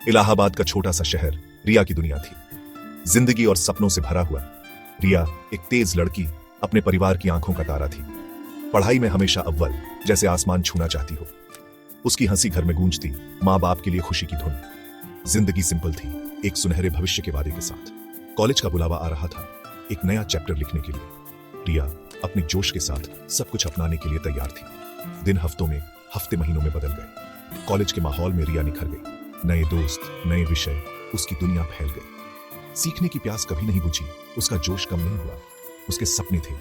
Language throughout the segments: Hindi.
इलाहाबाद का छोटा सा शहर रिया की दुनिया थी, जिंदगी और सपनों से भरा हुआ। रिया एक तेज लड़की, अपने परिवार की आंखों का तारा थी। पढ़ाई में हमेशा अव्वल, जैसे आसमान छूना चाहती हो। उसकी हंसी घर में गूंजती, माँ बाप के लिए खुशी की धुन। जिंदगी सिंपल थी, एक सुनहरे भविष्य के वादे के साथ। कॉलेज का बुलावा आ रहा था, एक नया चैप्टर लिखने के लिए। रिया अपने जोश के साथ सब कुछ अपनाने के लिए तैयार थी। दिन हफ्तों में, हफ्ते महीनों में बदल गए। कॉलेज के माहौल में रिया निखर गई। नए दोस्त, नए विषय, उसकी दुनिया फैल गई। सीखने की प्यास कभी नहीं बुझी, उसका जोश कम नहीं हुआ। उसके सपने थे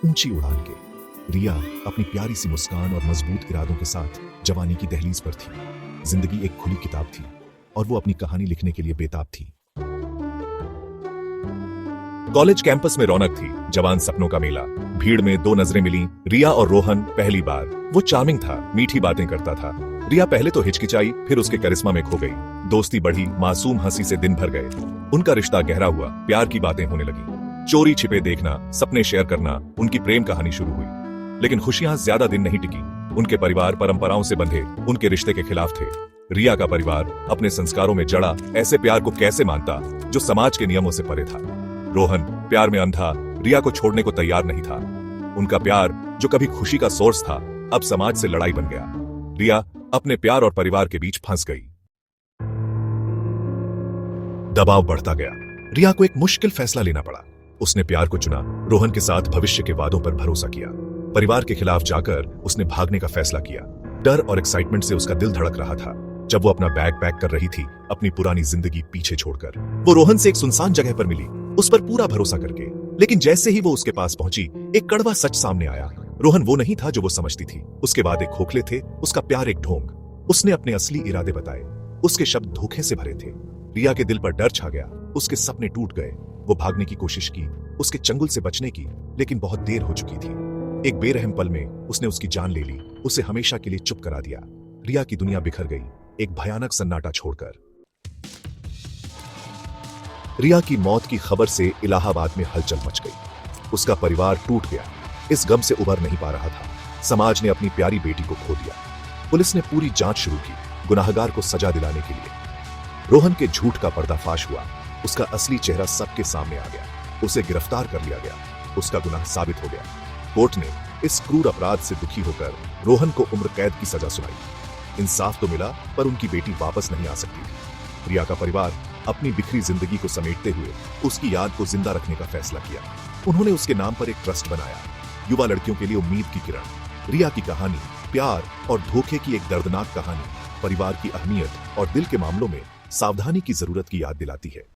ऊंची उड़ान के। रिया अपनी प्यारी सी मुस्कान और मजबूत इरादों के साथ जवानी की दहलीज पर थी। जिंदगी एक खुली किताब थी और वो अपनी कहानी लिखने के लिए बेताब थी। कॉलेज कैंपस में रौनक थी, जवान सपनों का मेला। भीड़ में दो नजरें मिली, रिया और रोहन पहली बार। वो चार्मिंग था, मीठी बातें करता था। रिया पहले तो हिचकिचाई, फिर उसके करिश्मा में खो गई। दोस्ती बढ़ी, मासूम हंसी से दिन भर गए। उनका रिश्ता गहरा हुआ, प्यार की बातें होने लगी। चोरी छिपे देखना, सपने शेयर करना, उनकी प्रेम कहानी शुरू हुई। लेकिन खुशियां ज्यादा दिन नहीं टिकी। उनके परिवार परंपराओं से बंधे उनके रिश्ते के खिलाफ थे। रिया का परिवार अपने संस्कारों में जड़ा ऐसे प्यार को कैसे मानता जो समाज के नियमों से परे था। रोहन प्यार में अंधा, रिया को छोड़ने को तैयार नहीं था। उनका प्यार जो कभी खुशी का सोर्स था, अब समाज से लड़ाई बन गया। रिया अपने प्यार और परिवार के बीच फंस गई। दबाव बढ़ता गया। रिया को एक मुश्किल फैसला लेना पड़ा। उसने प्यार को चुना, रोहन के साथ भविष्य के वादों पर भरोसा किया। परिवार के खिलाफ जाकर उसने भागने का फैसला किया। डर और एक्साइटमेंट से उसका दिल धड़क रहा था। जब वो अपना बैग पैक कर रही थी, अपनी पुरानी जिंदगी पीछे छोड़कर, वो रोहन से एक सुनसान जगह पर मिली, उस पर पूरा भरोसा करके। लेकिन जैसे ही वो उसके पास पहुंची, एक कड़वा सच सामने आया। रोहन वो नहीं था जो वो समझती थी। उसके वादे खोखले थे, उसका प्यार एक ढोंग। उसने अपने असली इरादे बताए, उसके शब्द धोखे से भरे थे। रिया के दिल पर डर छा गया, उसके सपने टूट गए। वो भागने की कोशिश की, उसके चंगुल से बचने की, लेकिन बहुत देर हो चुकी थी। एक बेरहम पल में उसने उसकी जान ले ली, उसे हमेशा के लिए चुप करा दिया। रिया की दुनिया बिखर गई, एक भयानक सन्नाटा छोड़कर। रिया की मौत की खबर से इलाहाबाद में हलचल मच गई। उसका परिवार टूट गया, इस गम से उबर नहीं पा रहा था। समाज ने अपनी प्यारी बेटी को खो दिया। पुलिस ने पूरी जांच शुरू की, गुनाहगार को सजा दिलाने के लिए। रोहन के झूठ का पर्दाफाश हुआ, उसका असली चेहरा सबके सामने आ गया। उसे गिरफ्तार कर लिया गया, उसका गुनाह साबित हो गया। कोर्ट ने इस क्रूर अपराध से दुखी होकर रोहन को उम्र कैद की सजा सुनाई। इंसाफ तो मिला, पर उनकी बेटी वापस नहीं आ सकती थी। रिया का परिवार अपनी बिखरी जिंदगी को समेटते हुए उसकी याद को जिंदा रखने का फैसला किया। उन्होंने उसके नाम पर एक ट्रस्ट बनाया, युवा लड़कियों के लिए उम्मीद की किरण। रिया की कहानी प्यार और धोखे की एक दर्दनाक कहानी परिवार की अहमियत और दिल के मामलों में सावधानी की जरूरत की याद दिलाती है।